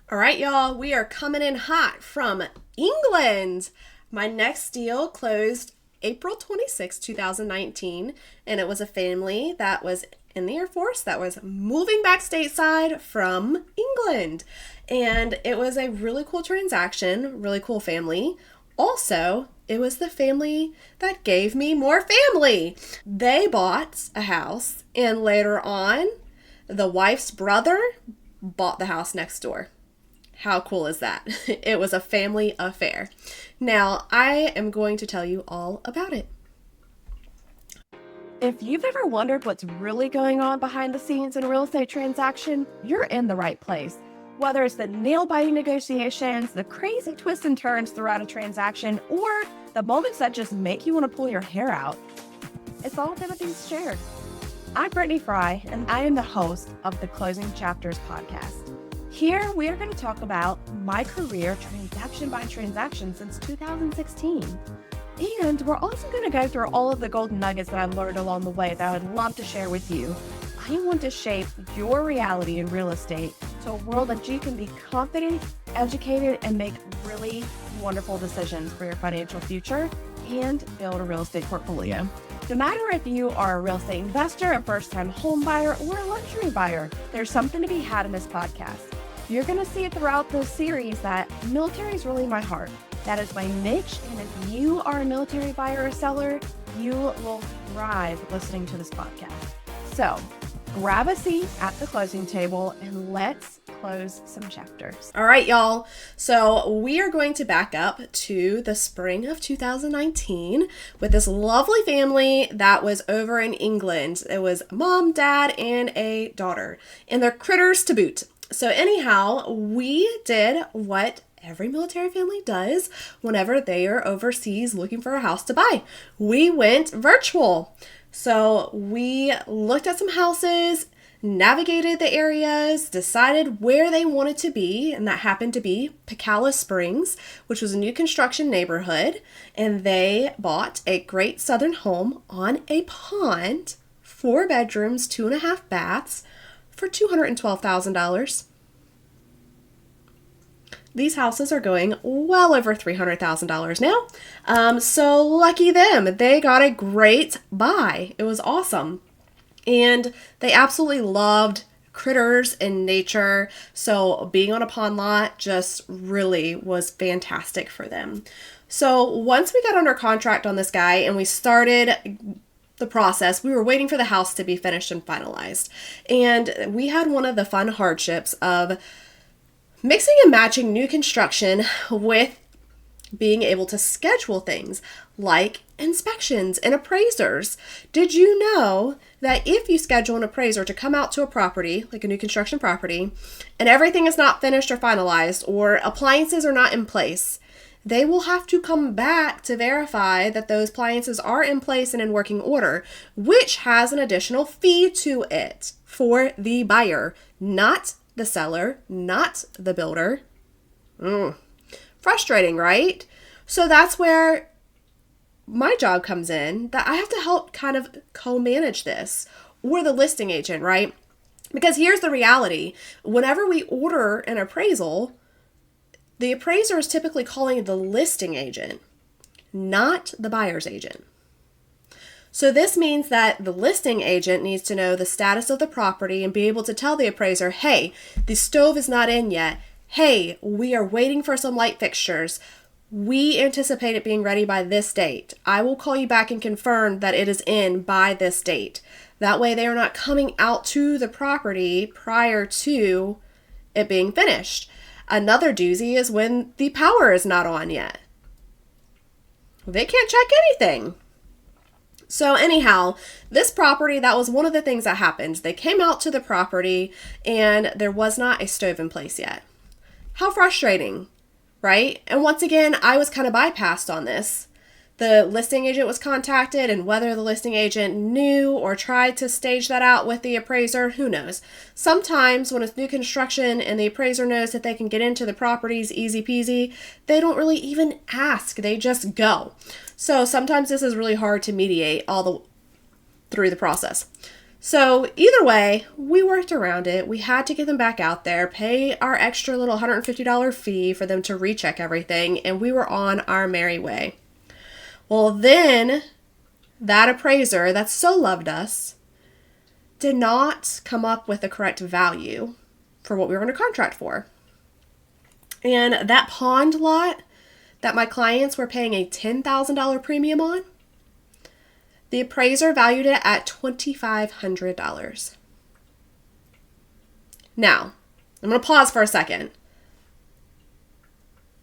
All right, y'all, we are coming in hot from England. My next deal closed April 26, 2019, and it was a family that was in the Air Force that was moving back stateside from England. And it was a really cool transaction, really cool family. Also, it was the family that gave me more family. They bought a house, and later on, the wife's brother bought the house next door. How cool is that? It was a family affair. Now, I am going to tell you all about it. If you've ever wondered what's really going on behind the scenes in a real estate transaction, you're in the right place. Whether it's the nail-biting negotiations, the crazy twists and turns throughout a transaction, or the moments that just make you want to pull your hair out, it's all going to be shared. I'm Brittney Frye, and I am the host of the Closing Chapters podcast. Here, we are going to talk about my career transaction by transaction since 2016. And we're also going to go through all of the golden nuggets that I've learned along the way that I would love to share with you. I want to shape your reality in real estate to a world that you can be confident, educated, and make really wonderful decisions for your financial future and build a real estate portfolio. No matter if you are a real estate investor, a first-time home buyer, or a luxury buyer, there's something to be had in this podcast. You're going to see it throughout the series that military is really my heart. That is my niche, and if you are a military buyer or seller, you will thrive listening to this podcast. So, grab a seat at the closing table and let's close some chapters. All right, y'all. So we are going to back up to the spring of 2019 with this lovely family that was over in England. It was mom, dad, and a daughter, and they're critters to boot. So anyhow, we did what every military family does whenever they are overseas looking for a house to buy. We went virtual. So we looked at some houses, navigated the areas, decided where they wanted to be, and that happened to be Picala Springs, which was a new construction neighborhood, and they bought a great southern home on a pond, 4 bedrooms, 2.5 baths, for $212,000. These houses are going well over $300,000 now. So lucky them. They got a great buy. It was awesome. And they absolutely loved critters and nature. So being on a pond lot just really was fantastic for them. So once we got under contract on this guy and we started the process, we were waiting for the house to be finished and finalized. And we had one of the fun hardships of mixing and matching new construction with being able to schedule things like inspections and appraisers. Did you know that if you schedule an appraiser to come out to a property, like a new construction property, and everything is not finished or finalized, or appliances are not in place, they will have to come back to verify that those appliances are in place and in working order, which has an additional fee to it for the buyer, not the seller, not the builder. Frustrating, right? So that's where my job comes in, that I have to help kind of co-manage this, or the listing agent, right? Because here's the reality. Whenever we order an appraisal, the appraiser is typically calling the listing agent, not the buyer's agent. So this means that the listing agent needs to know the status of the property and be able to tell the appraiser, hey, the stove is not in yet. Hey, we are waiting for some light fixtures. We anticipate it being ready by this date. I will call you back and confirm that it is in by this date. That way they are not coming out to the property prior to it being finished. Another doozy is when the power is not on yet. They can't check anything. So anyhow, this property, that was one of the things that happened. They came out to the property and there was not a stove in place yet. How frustrating, right? And once again, I was kind of bypassed on this. The listing agent was contacted, and whether the listing agent knew or tried to stage that out with the appraiser, who knows? Sometimes when it's new construction and the appraiser knows that they can get into the properties easy peasy, they don't really even ask, they just go. So sometimes this is really hard to mediate through the process. So either way, we worked around it. We had to get them back out there, pay our extra little $150 fee for them to recheck everything, and we were on our merry way. Well, then that appraiser that so loved us did not come up with the correct value for what we were under contract for. And that pond lot that my clients were paying a $10,000 premium on, the appraiser valued it at $2,500. Now, I'm going to pause for a second.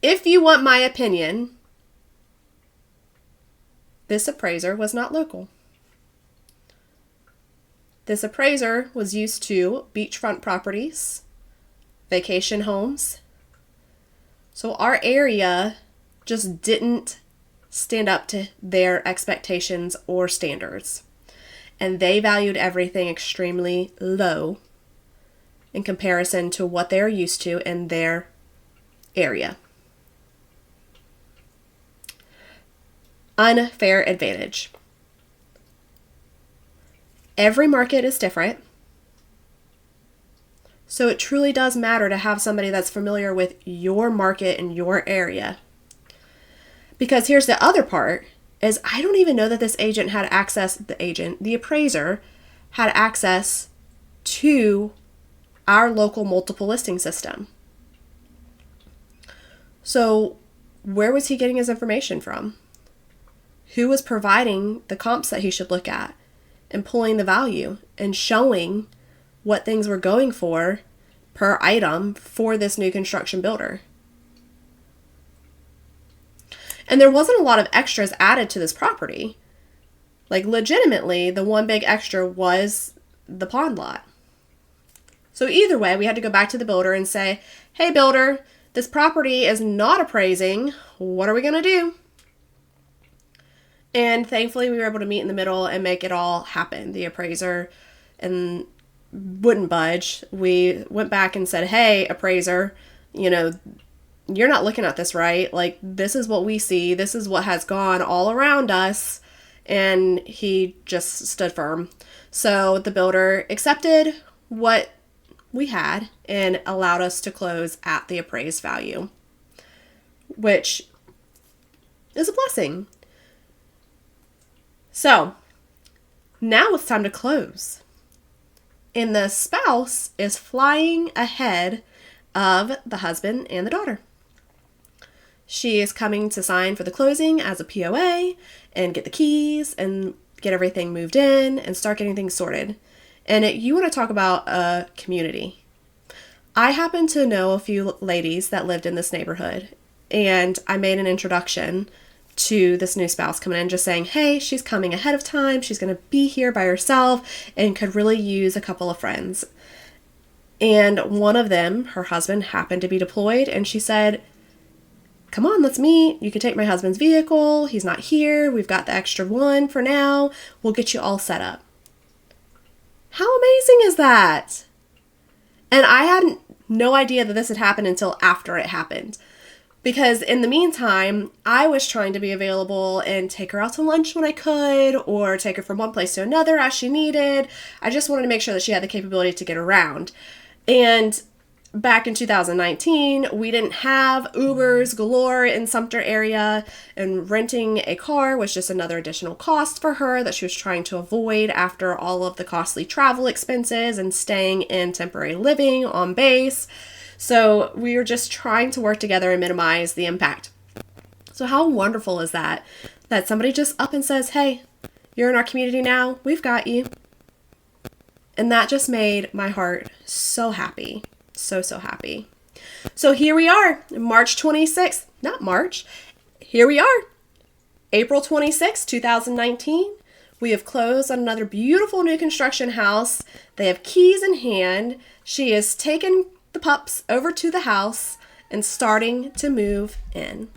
If you want my opinion, this appraiser was not local. This appraiser was used to beachfront properties, vacation homes. So our area just didn't stand up to their expectations or standards. And they valued everything extremely low in comparison to what they're used to in their area. Unfair advantage. Every market is different. So it truly does matter to have somebody that's familiar with your market and your area. Because here's the other part, is I don't even know that this agent had access, the appraiser had access to our local multiple listing system. So where was he getting his information from? Who was providing the comps that he should look at and pulling the value and showing what things were going for per item for this new construction builder? And there wasn't a lot of extras added to this property. Like legitimately, the one big extra was the pond lot. So either way, we had to go back to the builder and say, hey builder, this property is not appraising. What are we going to do? And thankfully we were able to meet in the middle and make it all happen. The appraiser and wouldn't budge. We went back and said, hey appraiser, you're not looking at this right. Like, this is what we see. This is what has gone all around us. And he just stood firm. So the builder accepted what we had and allowed us to close at the appraised value, which is a blessing. So now it's time to close. And the spouse is flying ahead of the husband and the daughter. She is coming to sign for the closing as a POA and get the keys and get everything moved in and start getting things sorted. And you want to talk about a community. I happen to know a few ladies that lived in this neighborhood, and I made an introduction to this new spouse coming in, just saying, hey, she's coming ahead of time. She's going to be here by herself and could really use a couple of friends. And one of them, her husband, happened to be deployed, and she said, come on, let's meet. You can take my husband's vehicle. He's not here. We've got the extra one for now. We'll get you all set up. How amazing is that? And I had no idea that this had happened until after it happened. Because in the meantime, I was trying to be available and take her out to lunch when I could, or take her from one place to another as she needed. I just wanted to make sure that she had the capability to get around. And back in 2019, we didn't have Ubers galore in Sumter area, and renting a car was just another additional cost for her that she was trying to avoid after all of the costly travel expenses and staying in temporary living on base. So we were just trying to work together and minimize the impact. So how wonderful is that? That somebody just up and says, hey, you're in our community now. We've got you. And that just made my heart so happy. So happy. So here we are, March 26th. Not March. Here we are. April 26th, 2019. We have closed on another beautiful new construction house. They have keys in hand. She has taken the pups over to the house and starting to move in.